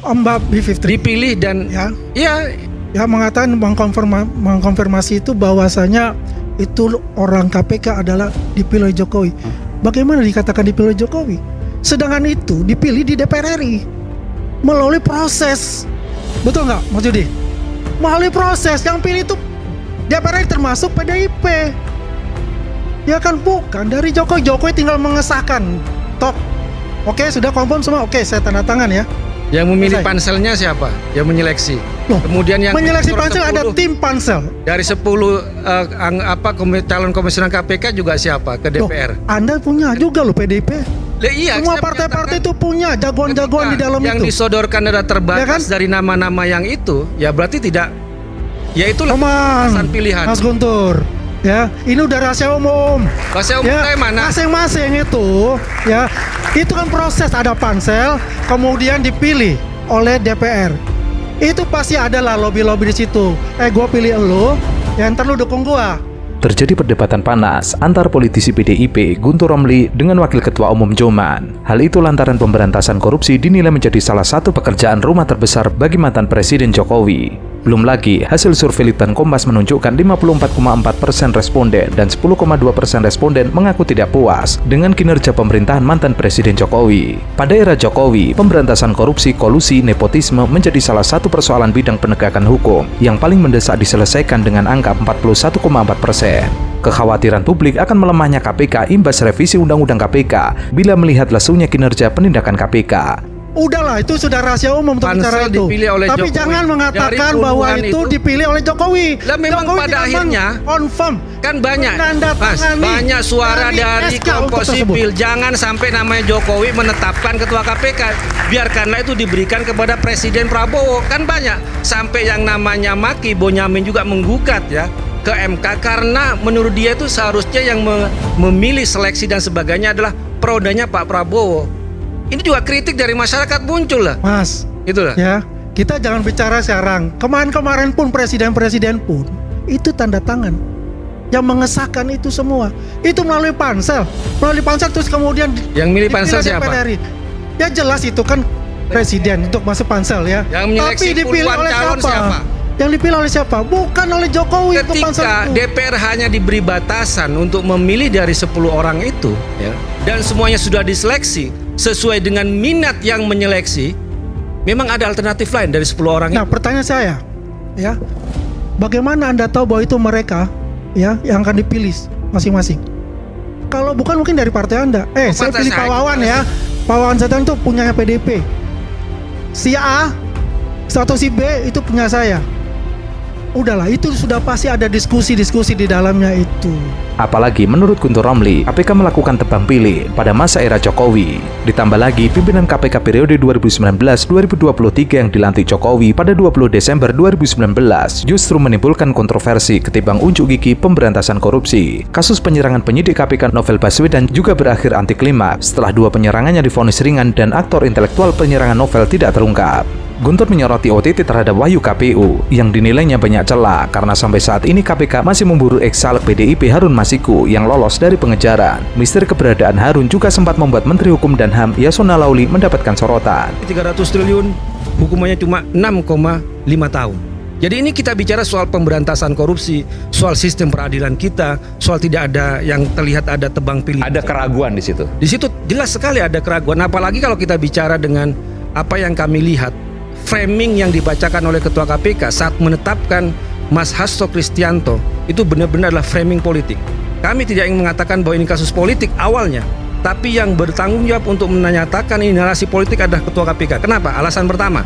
Mbak B53 dipilih dan ya mengatakan mengkonfirmasi itu bahwasanya itu orang KPK adalah dipilih oleh Jokowi. Bagaimana dikatakan dipilih oleh Jokowi? Sedangkan itu dipilih di DPR RI melalui proses, betul nggak Mas Yudi? Melalui proses yang pilih itu DPR RI termasuk PDIP. Ya kan bukan dari Jokowi. Jokowi tinggal mengesahkan. Tok. Oke, sudah confirm semua. Oke, saya tanda tangan ya. Yang memilih panselnya siapa? Yang menyeleksi. Loh, kemudian yang menyeleksi pansel ada tim pansel. Dari 10 calon komisioner KPK juga siapa ke DPR? Loh, Anda punya juga loh PDIP. Iya, semua partai-partai itu punya jagoan-jagoan di dalam yang itu. Yang disodorkan ada terbatas ya kan? Dari nama-nama yang itu, ya berarti tidak. Ya itulah alasan pilihan. Mas Guntur. Ya, ini udah rahasia umum. Rahasia umum ya, kayak mana? Masing-masing itu, ya, itu kan proses ada pansel, kemudian dipilih oleh DPR. Itu pasti adalah lobby-lobby di situ. Gue pilih lo, ya ntar lu dukung gua. Terjadi perdebatan panas antar politisi PDIP Guntur Romli dengan Wakil Ketua Umum Joman. Hal itu lantaran pemberantasan korupsi dinilai menjadi salah satu pekerjaan rumah terbesar bagi mantan Presiden Jokowi. Belum lagi, hasil survei Litbang Kompas menunjukkan 54,4% responden dan 10,2% responden mengaku tidak puas dengan kinerja pemerintahan mantan Presiden Jokowi. Pada era Jokowi, pemberantasan korupsi, kolusi, nepotisme menjadi salah satu persoalan bidang penegakan hukum yang paling mendesak diselesaikan dengan angka 41,4%. Kekhawatiran publik akan melemahnya KPK imbas revisi Undang-Undang KPK bila melihat lesunya kinerja penindakan KPK. Udahlah, itu sudah rahasia umum untuk bicara itu. Tapi Jokowi. Jangan mengatakan bahwa itu dipilih oleh Jokowi. Lah memang Jokowi pada akhirnya confirm kan banyak, Mas, banyak suara dari kelompok sipil. Jangan sampai namanya Jokowi menetapkan ketua KPK. Biarkanlah itu diberikan kepada Presiden Prabowo. Kan banyak sampai yang namanya Maki Bonyamin juga menggugat ya ke MK karena menurut dia itu seharusnya yang memilih seleksi dan sebagainya adalah perodanya Pak Prabowo. Ini juga kritik dari masyarakat muncul lah. Mas, itulah. Ya, kita jangan bicara sekarang. Kemarin pun presiden-presiden pun itu tanda tangan yang mengesahkan itu semua. Itu melalui pansel. Melalui pansel terus kemudian yang milih pansel siapa? Ya jelas itu kan presiden untuk masuk pansel ya. Yang menyeleksi puluhan calon siapa? Yang dipilih oleh siapa? Bukan oleh Jokowi. Ketika DPR hanya diberi batasan untuk memilih dari 10 orang itu ya, dan semuanya sudah diseleksi sesuai dengan minat yang menyeleksi, memang ada alternatif lain dari 10 orang itu. Nah, pertanyaan saya ya, bagaimana Anda tahu bahwa itu mereka ya yang akan dipilih masing-masing? Kalau bukan mungkin dari partai Anda. Saya pilih Pak Wawan ya. Pak Wawan Setan itu punyanya PDIP. Si A atau si B itu punya saya. Udahlah, itu sudah pasti ada diskusi-diskusi di dalamnya itu. Apalagi menurut Guntur Romli, KPK melakukan tebang pilih pada masa era Jokowi. Ditambah lagi, pimpinan KPK periode 2019-2023 yang dilantik Jokowi pada 20 Desember 2019 justru menimbulkan kontroversi ketimbang unjuk gigi pemberantasan korupsi. Kasus penyerangan penyidik KPK Novel Baswedan juga berakhir anti klimaks setelah 2 penyerangannya divonis ringan dan aktor intelektual penyerangan Novel tidak terungkap. Guntur menyoroti OTT terhadap Wahyu KPU yang dinilainya banyak celah karena sampai saat ini KPK masih memburu ex-caleg PDIP Harun Masiku yang lolos dari pengejaran. Misteri keberadaan Harun juga sempat membuat Menteri Hukum dan HAM Yasona Lauli mendapatkan sorotan. 300 triliun, hukumannya cuma 6,5 tahun. Jadi ini kita bicara soal pemberantasan korupsi, soal sistem peradilan kita, soal tidak ada yang terlihat ada tebang pilih. Ada keraguan di situ. Di situ jelas sekali ada keraguan, apalagi kalau kita bicara dengan apa yang kami lihat. Framing yang dibacakan oleh Ketua KPK saat menetapkan Mas Hasto Kristianto itu benar-benar adalah framing politik. Kami tidak ingin mengatakan bahwa ini kasus politik awalnya, tapi yang bertanggung jawab untuk menyatakan ini narasi politik adalah Ketua KPK. Kenapa? Alasan pertama,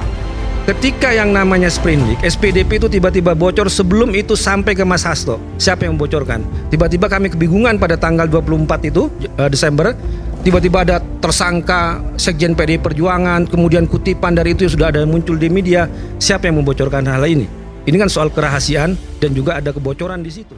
ketika yang namanya Sprindik, SPDP itu tiba-tiba bocor sebelum itu sampai ke Mas Hasto. Siapa yang membocorkan? Tiba-tiba kami kebingungan pada tanggal 24 itu Desember. Tiba-tiba ada tersangka Sekjen PDI Perjuangan, kemudian kutipan dari itu sudah ada muncul di media. Siapa yang membocorkan hal ini? Ini kan soal kerahasiaan dan juga ada kebocoran di situ.